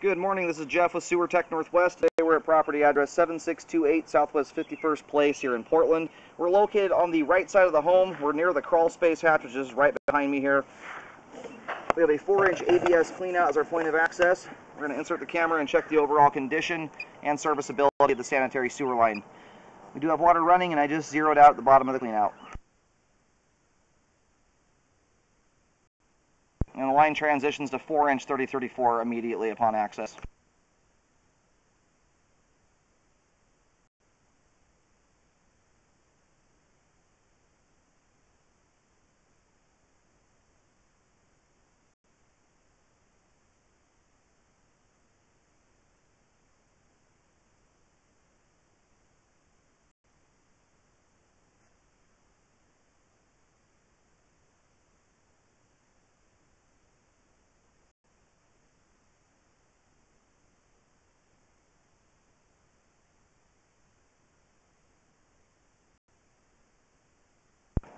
Good morning, this is Jeff with Sewer Tech Northwest. Today we're at property address 7628 Southwest 51st Place here in Portland. We're located on the right side of the home. We're near the crawl space hatch, which is right behind me here. We have a 4-inch ABS cleanout as our point of access. We're going to insert the camera and check the overall condition and serviceability of the sanitary sewer line. We do have water running, and I just zeroed out the bottom of the cleanout. And the line transitions to 4-inch 3034 immediately upon access.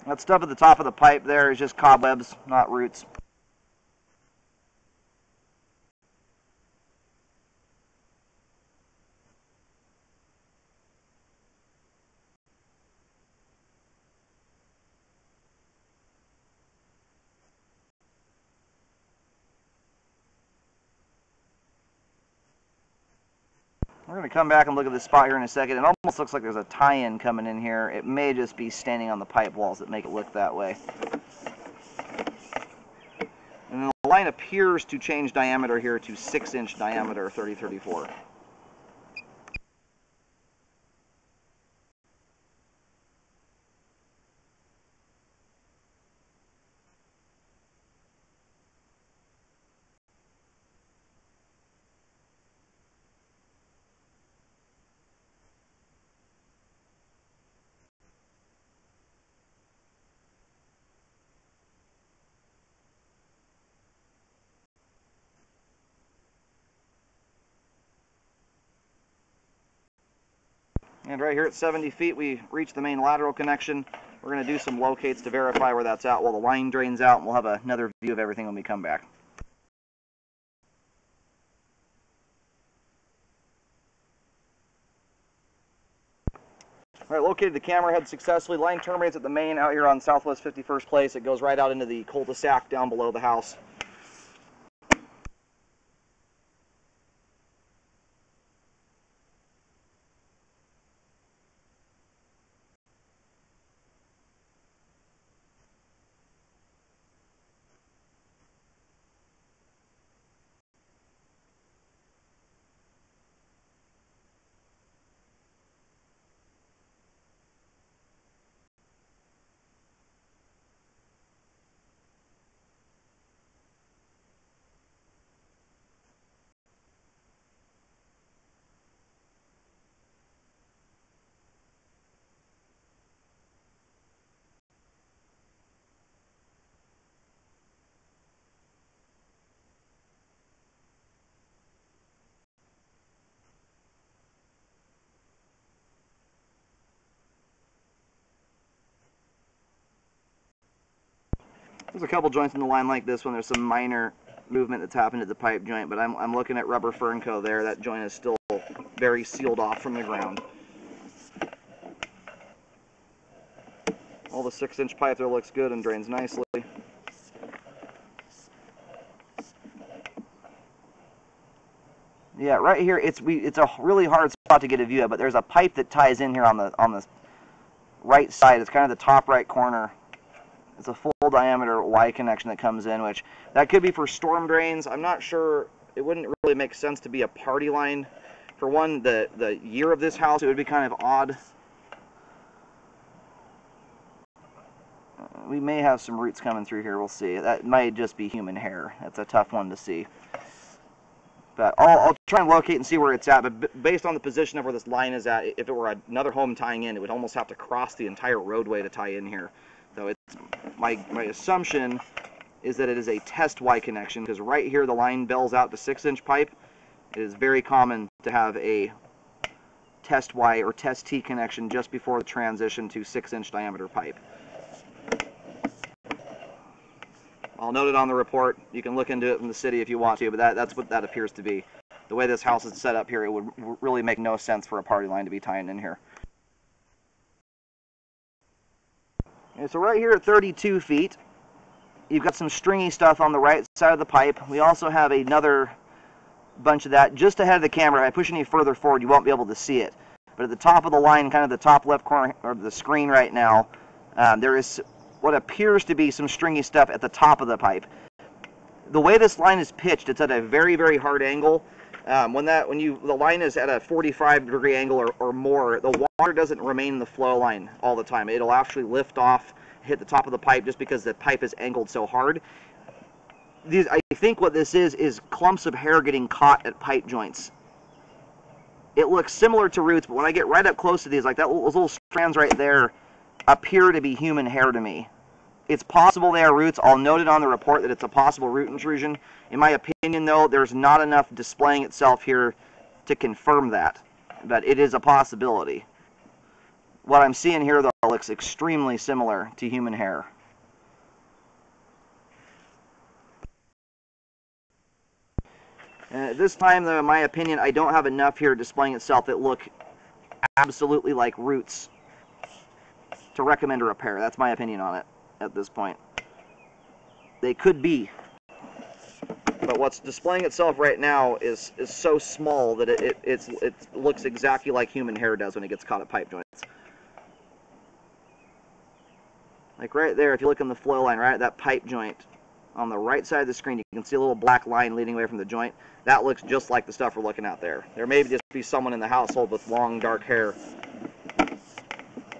That stuff at the top of the pipe there is just cobwebs, not roots. We're going to come back and look at this spot here in a second. It almost looks like there's a tie-in coming in here. It may just be standing on the pipe walls that make it look that way. And then the line appears to change diameter here to 6-inch diameter 3034. And right here at 70 feet, we reach the main lateral connection. We're going to do some locates to verify where that's at while the line drains out, and we'll have another view of everything when we come back. All right, located the camera head successfully. Line terminates at the main out here on Southwest 51st Place. It goes right out into the cul-de-sac down below the house. There's a couple joints in the line like this one. There's some minor movement that's happened at the pipe joint, but I'm looking at rubber Fernco there. That joint is still very sealed off from the ground. All the 6-inch pipe there looks good and drains nicely. Yeah, right here it's a really hard spot to get a view of, but there's a pipe that ties in here on the right side. It's kind of the top right corner. It's a full diameter Y connection that comes in, which that could be for storm drains. I'm not sure. It wouldn't really make sense to be a party line. For one, the year of this house, it would be kind of odd. We may have some roots coming through here. We'll see. That might just be human hair. That's a tough one to see. But I'll try and locate and see where it's at. But based on the position of where this line is at, if it were another home tying in, it would almost have to cross the entire roadway to tie in here. So it's my assumption is that it is a test Y connection, because right here the line bells out to 6-inch pipe. It is very common to have a test Y or test T connection just before the transition to 6-inch diameter pipe. I'll note it on the report. You can look into it from the city if you want to, but that's what that appears to be. the way this house is set up here, it would really make no sense for a party line to be tying in here. Okay, so right here at 32 feet, you've got some stringy stuff on the right side of the pipe. We also have another bunch of that just ahead of the camera. If I push any further forward, you won't be able to see it. But at the top of the line, kind of the top left corner of the screen right now, there is what appears to be some stringy stuff at the top of the pipe. The way this line is pitched, it's at a very, very hard angle. When the line is at a 45-degree angle or more, the water doesn't remain in the flow line all the time. It'll actually lift off, hit the top of the pipe just because the pipe is angled so hard. I think what this is clumps of hair getting caught at pipe joints. It looks similar to roots, but when I get right up close to these, like those little strands right there, appear to be human hair to me. It's possible they are roots. I'll note it on the report that it's a possible root intrusion. In my opinion, though, there's not enough displaying itself here to confirm that, but it is a possibility. What I'm seeing here, though, looks extremely similar to human hair. At this time, though, in my opinion, I don't have enough here displaying itself that look absolutely like roots to recommend a repair. That's my opinion on it at this point. They could be, but what's displaying itself right now is so small that it looks exactly like human hair does when it gets caught at pipe joints. Like right there, if you look on the flow line, right at that pipe joint, on the right side of the screen, you can see a little black line leading away from the joint. That looks just like the stuff we're looking at there. There may just be someone in the household with long, dark hair.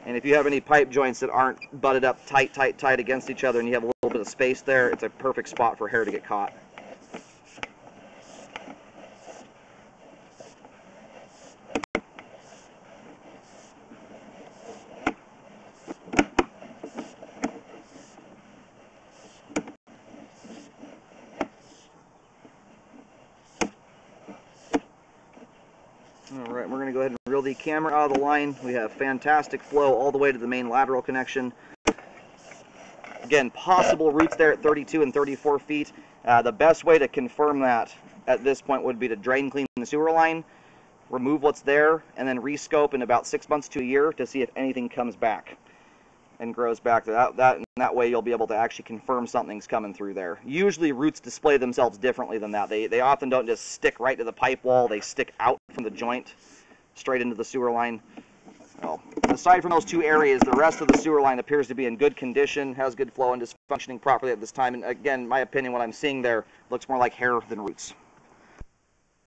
And if you have any pipe joints that aren't butted up tight against each other and you have a little bit of space there, it's a perfect spot for hair to get caught. Alright, we're going to go ahead and reel the camera out of the line. We have fantastic flow all the way to the main lateral connection. Again, possible roots there at 32 and 34 feet. The best way to confirm that at this point would be to drain clean the sewer line, remove what's there, and then rescope in about 6 months to a year to see if anything comes back and grows back. That way you'll be able to actually confirm something's coming through there. Usually roots display themselves differently than that. They often don't just stick right to the pipe wall. They stick out from the joint straight into the sewer line. Well, aside from those two areas, the rest of the sewer line appears to be in good condition, has good flow, and is functioning properly at this time. And again, in my opinion, what I'm seeing there looks more like hair than roots.